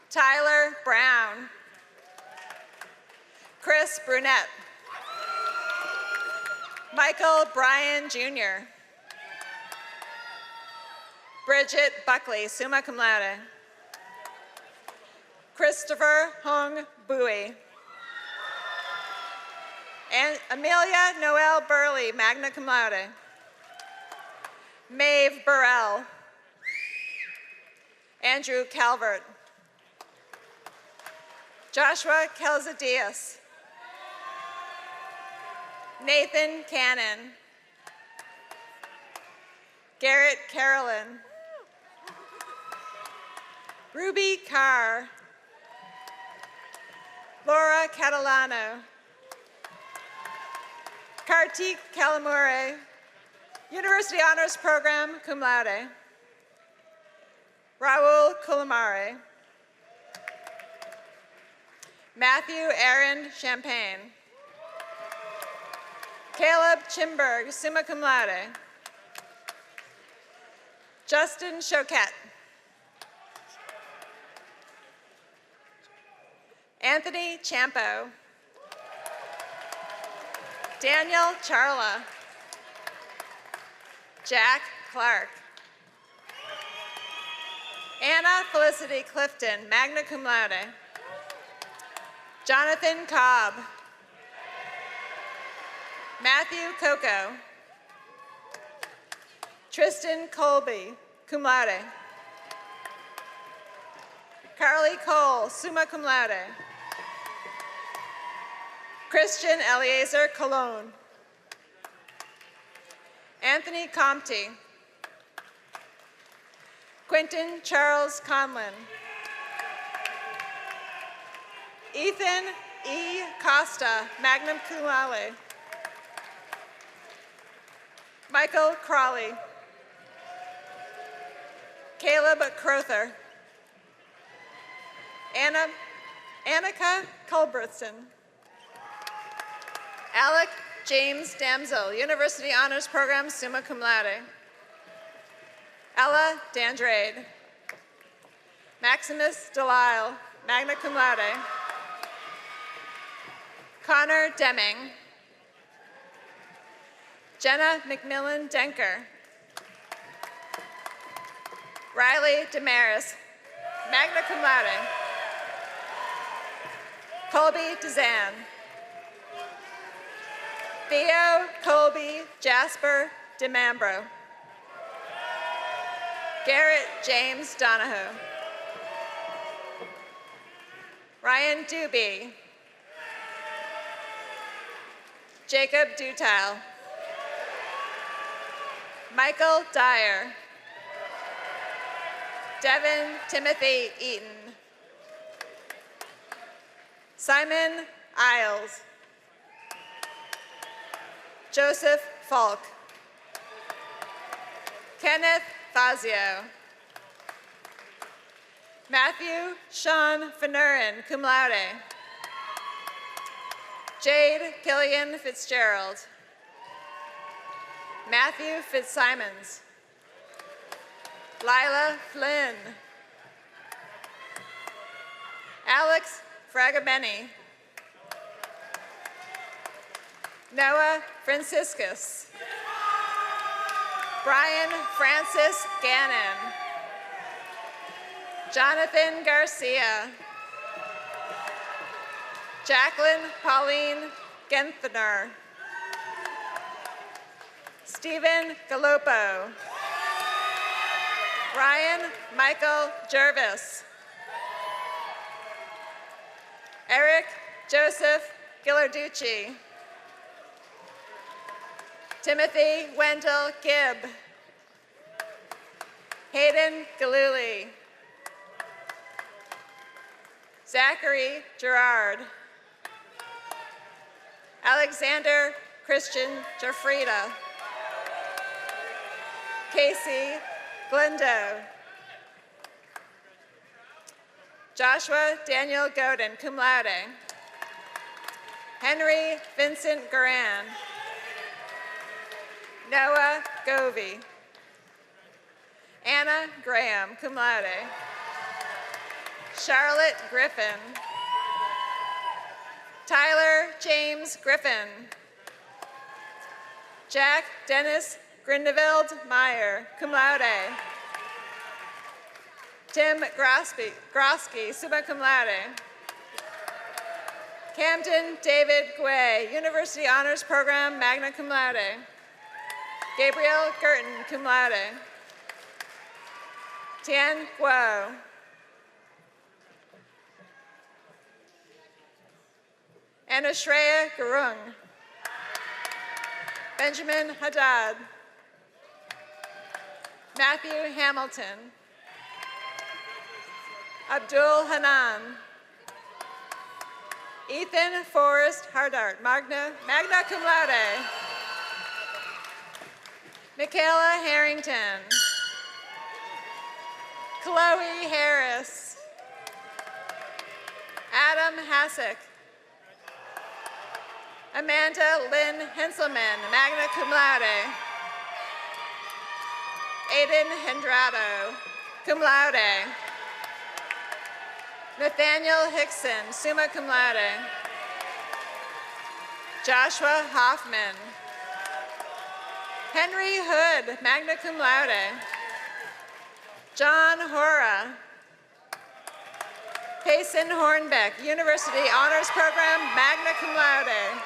Tyler Brown. Chris Brunette. Michael Bryan Jr. Bridget Buckley, summa cum laude. Christopher Hung Bowie. And Amelia Noel Burley, magna cum laude. Maeve Burrell. Andrew Calvert. Joshua Kelzadias. Nathan Cannon. Garrett Carolyn. Ruby Carr. Laura Catalano. Kartik Kalamure, University Honors Program, cum laude. Raul Kulamare. Matthew Aaron Champagne. Caleb Chimberg, summa cum laude. Justin Choquette. Anthony Champo. Daniel Charla. Jack Clark. Anna Felicity Clifton, magna cum laude. Jonathan Cobb. Matthew Coco. Tristan Colby, cum laude. Carly Cole, summa cum laude. Christian Eliezer Colon. Anthony Compte. Quentin Charles Conlon. Ethan E. Costa, magna cum laude. Michael Crawley. Caleb Crother. Annika Culbertson. Alec James Damsel, University Honors Program, summa cum laude. Ella Dandrade. Maximus Delisle, magna cum laude. Connor Deming. Jenna McMillan Denker. Riley Damaris, magna cum laude. Colby Dezan. Theo Colby Jasper DeMambro. Garrett James Donahoe. Ryan Doobie. Jacob Dutile. Michael Dyer. Devin Timothy Eaton. Simon Isles. Joseph Falk. Kenneth Fazio. Matthew Sean Fanurin, cum laude. Jade Killian Fitzgerald. Matthew Fitzsimons. Lila Flynn. Alex Fragabeni. Noah Franciscus. Brian Francis Gannon. Jonathan Garcia. Jacqueline Pauline Genthner. Stephen Gallopo. Ryan Michael Jervis. Eric Joseph Ghilarducci. Timothy Wendell Gibb. Hayden Galuli. Zachary Gerard. Alexander Christian Jafrida. Casey Glendo. Joshua Daniel Godin, cum laude. Henry Vincent Garan. Noah Govey. Anna Graham, cum laude. Charlotte Griffin. Tyler James Griffin. Jack Dennis Grindeveld Meyer, cum laude. Tim Grosky, summa cum laude. Camden David Guay, University Honors Program, magna cum laude. Gabriel Gerton, cum laude. Tian Guo. Anashreya Gurung. Benjamin Haddad. Matthew Hamilton. Abdul Hanan. Ethan Forrest Hardart, magna cum laude. Michaela Harrington. Chloe Harris. Adam Hassick. Amanda Lynn Henselman, magna cum laude. Aiden Hendrado, cum laude. Nathaniel Hickson, summa cum laude. Joshua Hoffman. Henry Hood, magna cum laude. John Hora. Payson Hornbeck, University Honors Program, magna cum laude.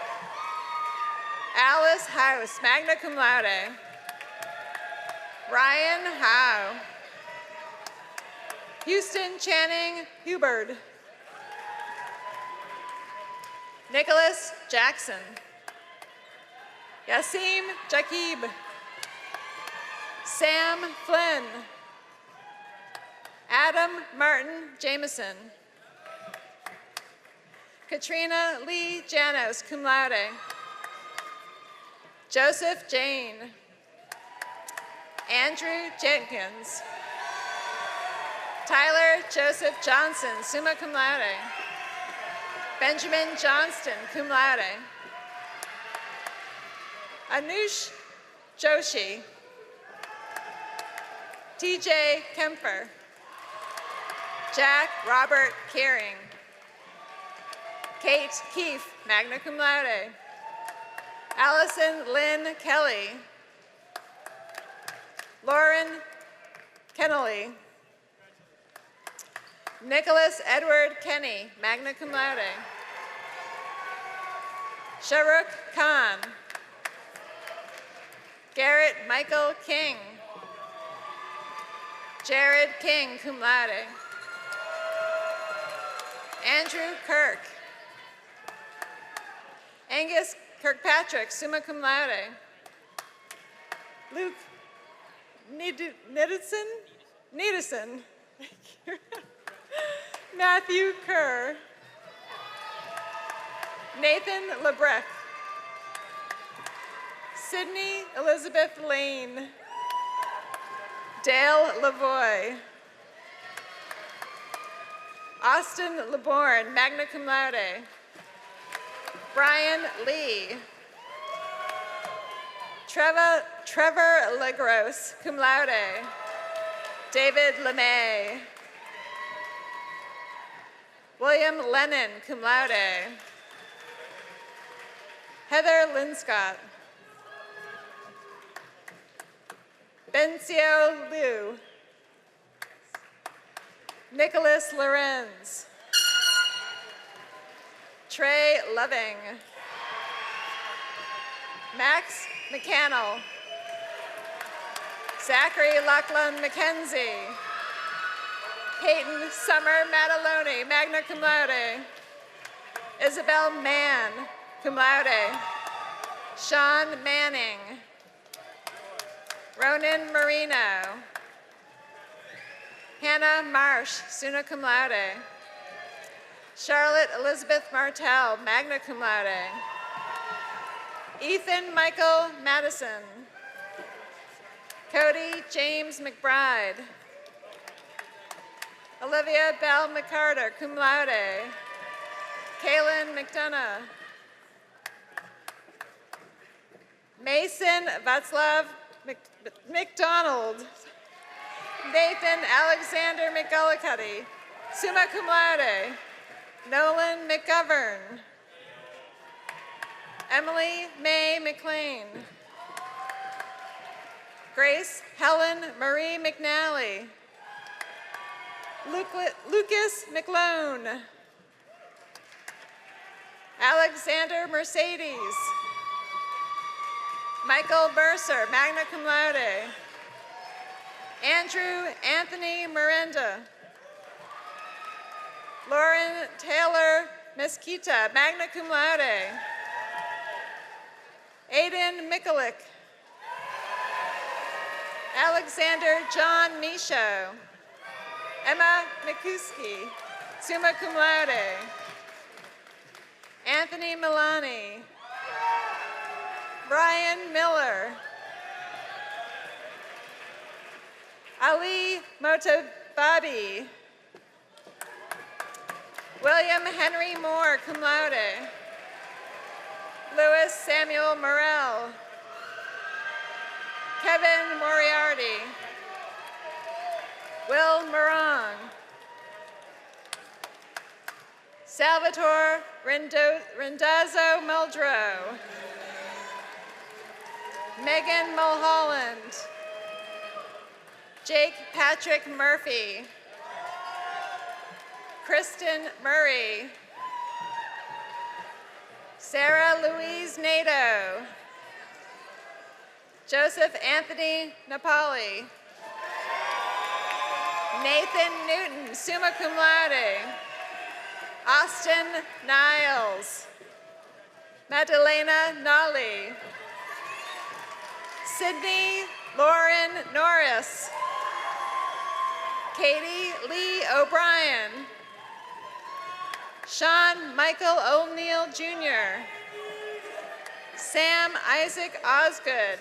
Alice House, magna cum laude. Ryan Howe. Houston Channing Hubert. Nicholas Jackson. Yasim Jakib. Sam Flynn. Adam Martin Jameson. Katrina Lee Janos, cum laude. Joseph Jane. Andrew Jenkins. Tyler Joseph Johnson, summa cum laude. Benjamin Johnston, cum laude. Anush Joshi. TJ Kemper. Jack Robert Kearing. Kate Keefe, magna cum laude. Allison Lynn Kelly. Lauren Kennelly. Nicholas Edward Kenny, magna cum laude. Sharuk Khan. Garrett Michael King. Jared King, cum laude. Andrew Kirk. Angus Kirkpatrick, summa cum laude. Luke Nidison. Matthew Kerr. Nathan Lebrecht. Sydney Elizabeth Lane. Dale Lavoie. Austin LeBourne, magna cum laude. Brian Lee. Trevor Legros, cum laude. David LeMay. William Lennon, cum laude. Heather Linscott. Bencio Liu. Nicholas Lorenz. Trey Loving. Max McCannell. Zachary Lachlan McKenzie. Peyton Summer Mataloni, magna cum laude. Isabel Mann, cum laude. Sean Manning. Ronan Marino. Hannah Marsh, summa cum laude. Charlotte Elizabeth Martell, magna cum laude. Ethan Michael Madison. Cody James McBride. Olivia Bell McCarter, cum laude. Kaylin McDonough. Mason Václav McDonald. Nathan Alexander McGullicuddy, summa cum laude. Nolan McGovern. Emily Mae McLean. Grace Helen Marie McNally. Lucas McLone. Alexander Mercedes. Michael Mercer, magna cum laude. Andrew Anthony Miranda. Lauren Taylor Mesquita, magna cum laude. Aiden Mikulik. Alexander John Michaud. Emma Mikuski, summa cum laude. Anthony Milani. Brian Miller. Ali Motobabi. William Henry Moore, cum laude. Louis Samuel Morel. Kevin Moriarty. Will Morong. Salvatore Rendazzo Muldrow. Megan Mulholland. Jake Patrick Murphy. Kristen Murray. Sarah Louise Nato. Joseph Anthony Napoli. Nathan Newton, summa cum laude. Austin Niles. Madalena Nolly. Sydney Lauren Norris. Katie Lee O'Brien. Sean Michael O'Neill Jr. Sam Isaac Osgood.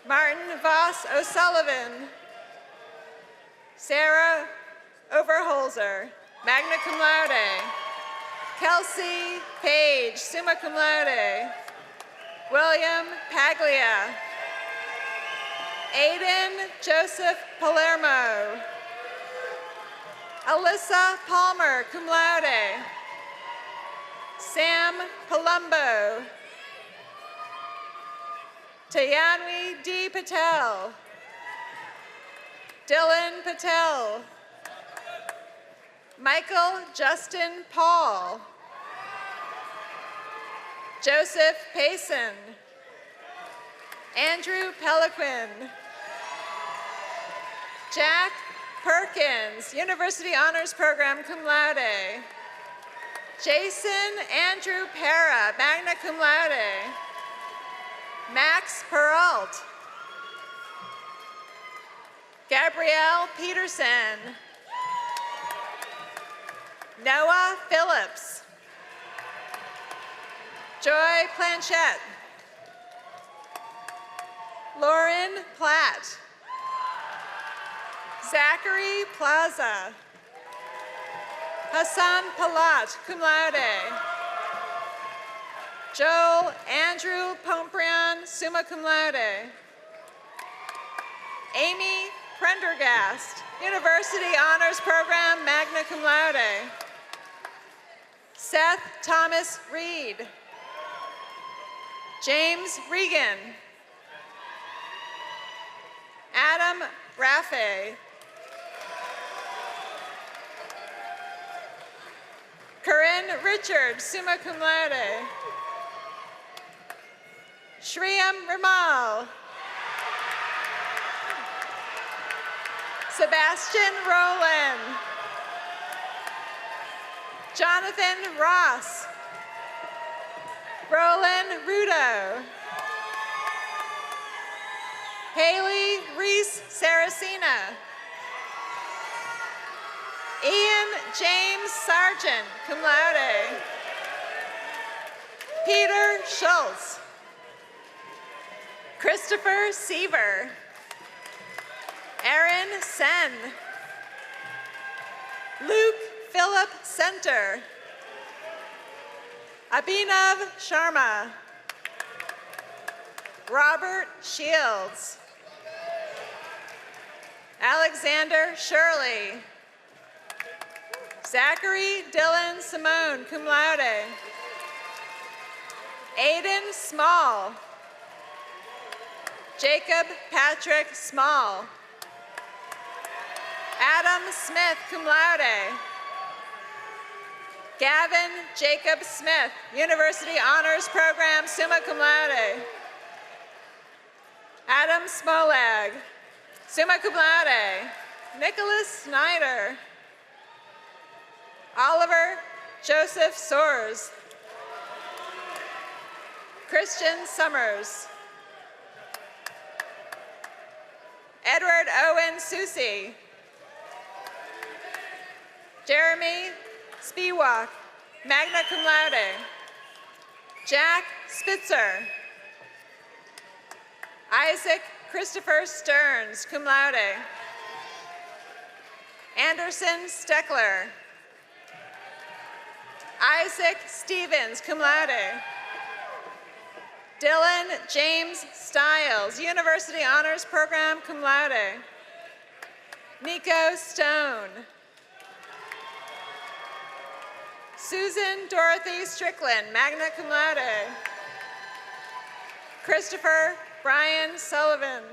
Martin Voss O'Sullivan. Sarah Overholzer, magna cum laude. Kelsey Page, summa cum laude. William Paglia. Aiden Joseph Palermo. Alyssa Palmer, cum laude. Sam Palumbo. Tayanwi D. Patel. Dylan Patel. Michael Justin Paul. Joseph Payson. Andrew Peliquin. Jack Perkins, University Honors Program, cum laude. Jason Andrew Para, magna cum laude. Max Peralt. Gabrielle Peterson. Noah Phillips. Joy Planchette. Lauren Platt. Zachary Plaza. Hassan Palat, cum laude. Joel Andrew Pomprian, summa cum laude. Amy Prendergast, University Honors Program, magna cum laude. Seth Thomas Reed. James Regan. Adam Raffe. Corinne Richards, summa cum laude. Shriyam Rimal. Sebastian Rowland. Jonathan Ross. Roland Rudo. Haley Reese Saracena. Ian James Sargent, cum laude. Peter Schultz. Christopher Seaver. Aaron Sen. Luke Philip Center. Abhinav Sharma. Robert Shields. Alexander Shirley. Zachary Dylan Simone, cum laude. Aiden Small. Jacob Patrick Small. Adam Smith, cum laude. Gavin Jacob Smith, University Honors Program, summa cum laude. Adam Smolag, summa cum laude. Nicholas Snyder. Oliver Joseph Soares. Christian Summers. Edward Owen Susi. Jeremy Spiewak, magna cum laude. Jack Spitzer. Isaac Christopher Stearns, cum laude. Anderson Steckler. Isaac Stevens, cum laude. Dylan James Stiles, University Honors Program, cum laude. Nico Stone. Susan Dorothy Strickland, magna cum laude. Christopher Brian Sullivan.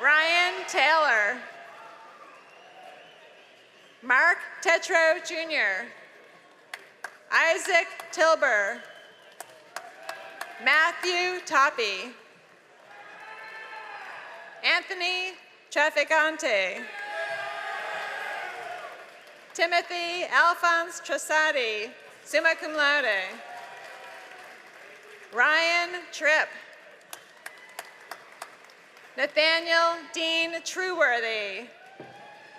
Ryan Taylor. Mark Tetro Jr. Isaac Tilber. Matthew Toppy. Anthony Traficante. Timothy Alphonse Trasati, summa cum laude. Ryan Tripp. Nathaniel Dean Trueworthy.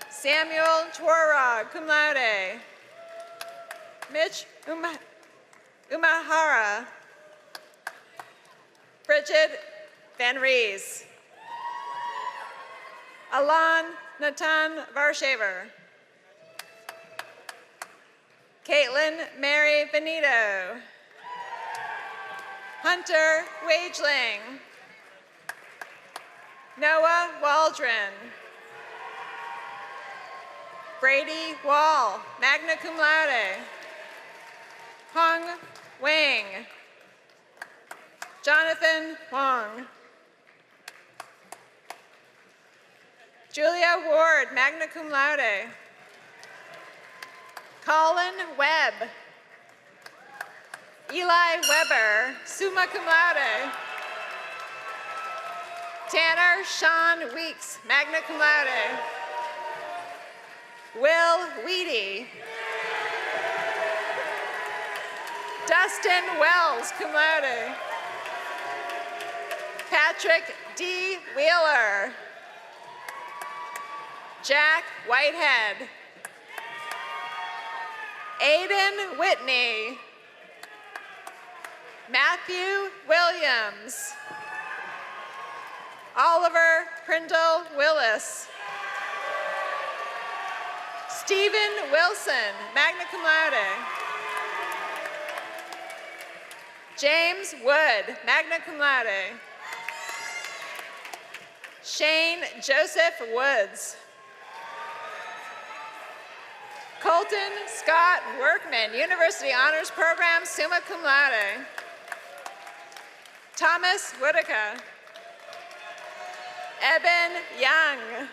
Samuel Tworog, cum laude. Mitch Umahara. Bridget Van Rees. Alon Natan Varshaver. Caitlin Mary Benito. Hunter Wageling. Noah Waldron. Brady Wall, magna cum laude. Hong Wang. Jonathan Wong. Julia Ward, magna cum laude. Colin Webb. Eli Weber, summa cum laude. Tanner Sean Weeks, magna cum laude. Will Weedy. Dustin Wells, cum laude. Patrick D. Wheeler. Jack Whitehead. Aiden Whitney. Matthew Williams. Oliver Prindle Willis. Stephen Wilson, magna cum laude. James Wood, magna cum laude. Shane Joseph Woods. Colton Scott Workman, University Honors Program, summa cum laude. Thomas Whitaker. Eben Young.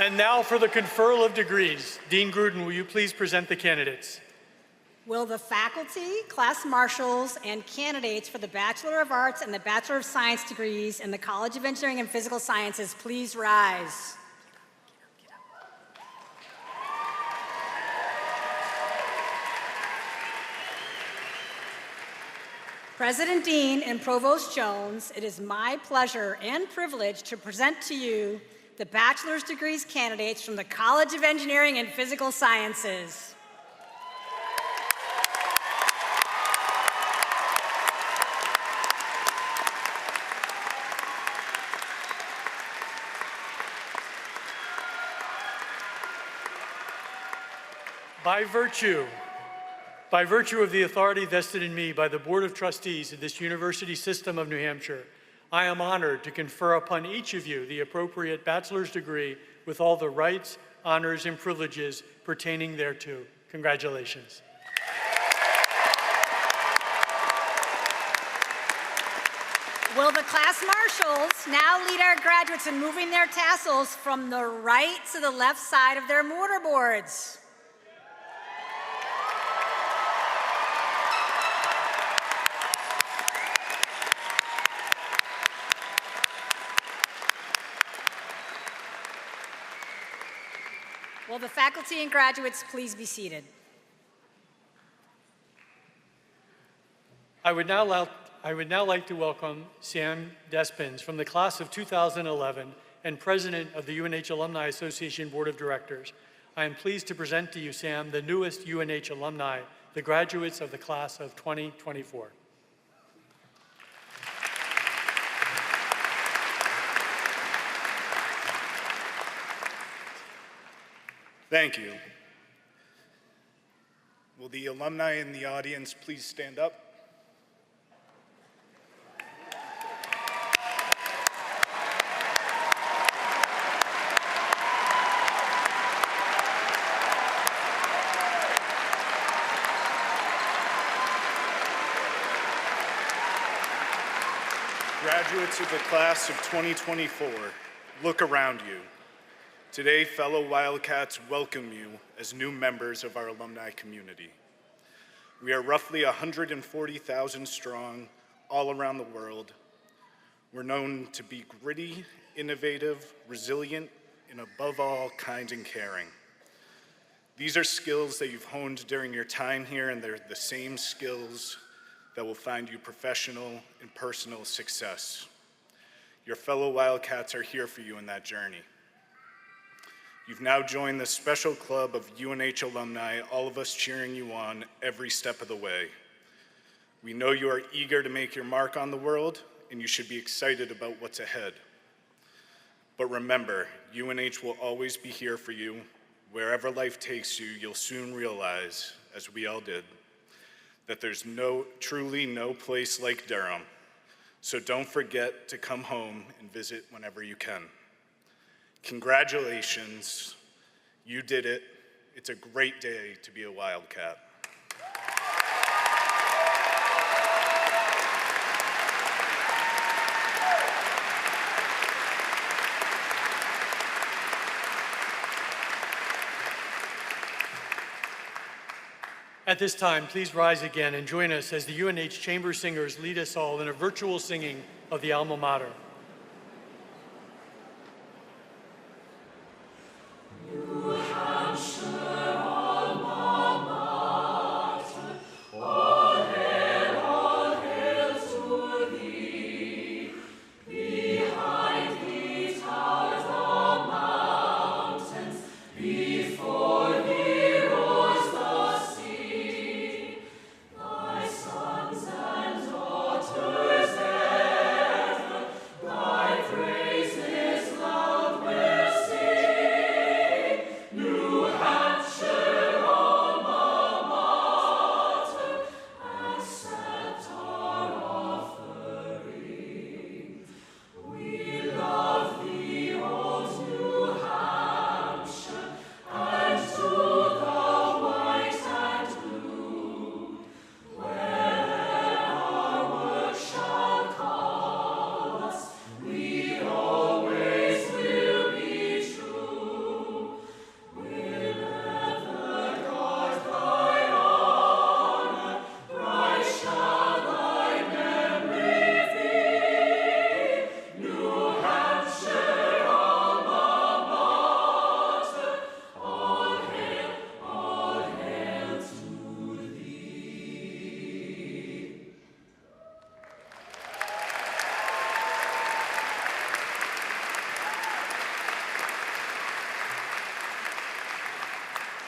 And now for the conferral of degrees. Dean Gruden, will you please present the candidates? Will the faculty, class marshals, and candidates for the Bachelor of Arts and the Bachelor of Science degrees in the College of Engineering and Physical Sciences please rise? President Dean and Provost Jones, it is my pleasure and privilege to present to you the bachelor's degrees candidates from the College of Engineering and Physical Sciences. By virtue of the authority vested in me by the Board of Trustees of this university system of New Hampshire, I am honored to confer upon each of you the appropriate bachelor's degree with all the rights, honors, and privileges pertaining thereto. Congratulations. Will the class marshals now lead our graduates in moving their tassels from the right to the left side of their mortarboards? Will the faculty and graduates please be seated? I would now like to welcome Sam Despins from the class of 2011 and president of the UNH Alumni Association Board of Directors. I am pleased to present to you, Sam, the newest UNH alumni, the graduates of the class of 2024. Thank you. Will the alumni in the audience please stand up? Graduates of the class of 2024, look around you. Today, fellow Wildcats welcome you as new members of our alumni community. We are roughly 140,000 strong all around the world. We're known to be gritty, innovative, resilient, and above all, kind and caring. These are skills that you've honed during your time here, and they're the same skills that will find you professional and personal success. Your fellow Wildcats are here for you in that journey. You've now joined the special club of UNH alumni, all of us cheering you on every step of the way. We know you are eager to make your mark on the world, and you should be excited about what's ahead. But remember, UNH will always be here for you. Wherever life takes you, you'll soon realize, as we all did, that there's truly no place like Durham. So don't forget to come home and visit whenever you can. Congratulations, you did it. It's a great day to be a Wildcat. At this time, please rise again and join us as the UNH Chamber Singers lead us all in a virtual singing of the alma mater.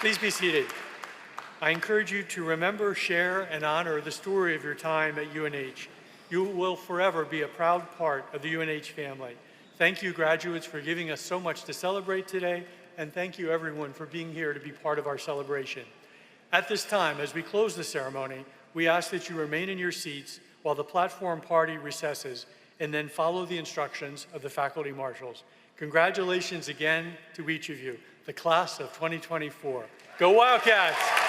Please be seated. I encourage you to remember, share, and honor the story of your time at UNH. You will forever be a proud part of the UNH family. Thank you, graduates, for giving us so much to celebrate today, and thank you, everyone, for being here to be part of our celebration. At this time, as we close the ceremony, we ask that you remain in your seats while the platform party recesses and then follow the instructions of the faculty marshals. Congratulations again to each of you, the class of 2024. Go Wildcats!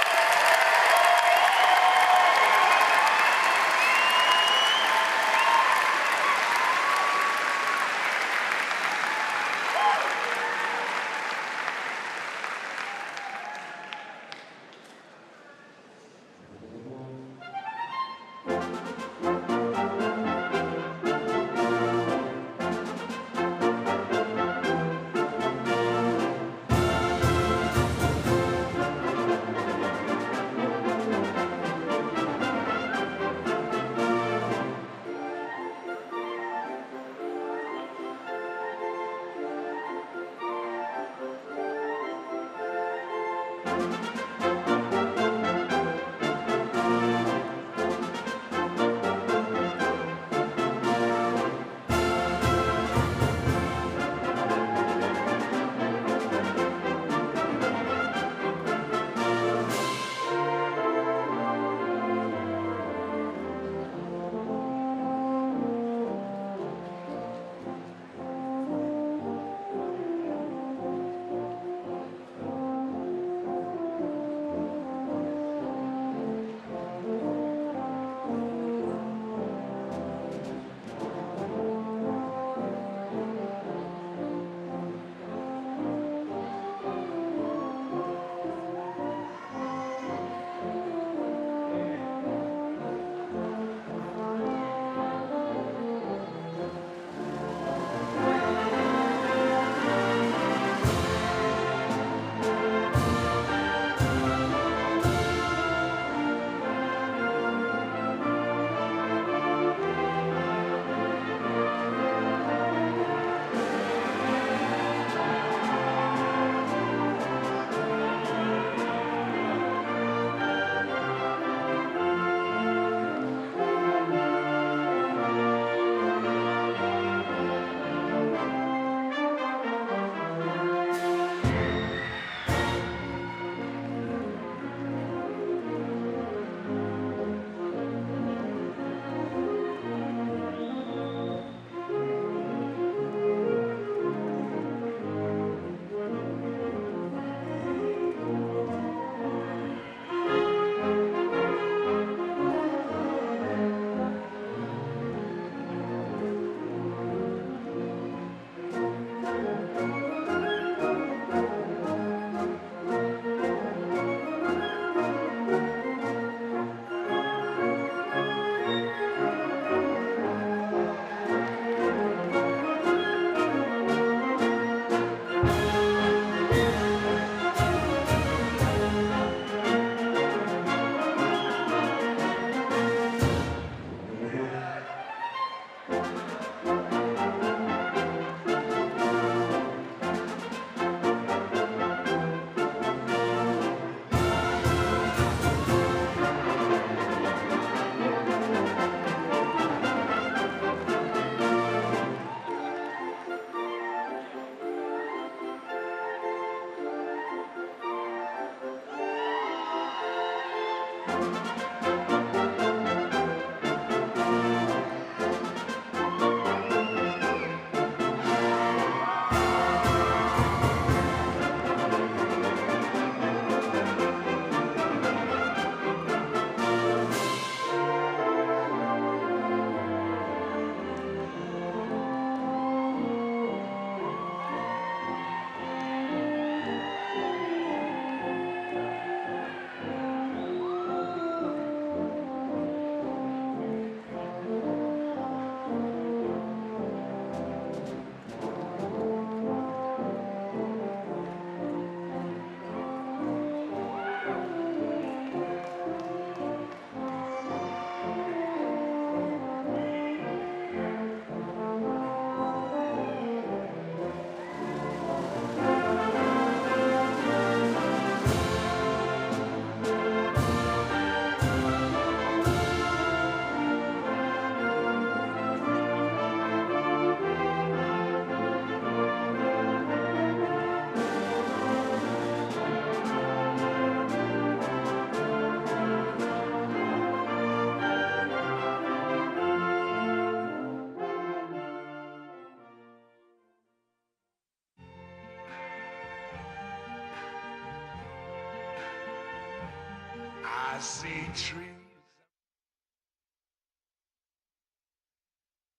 I see trees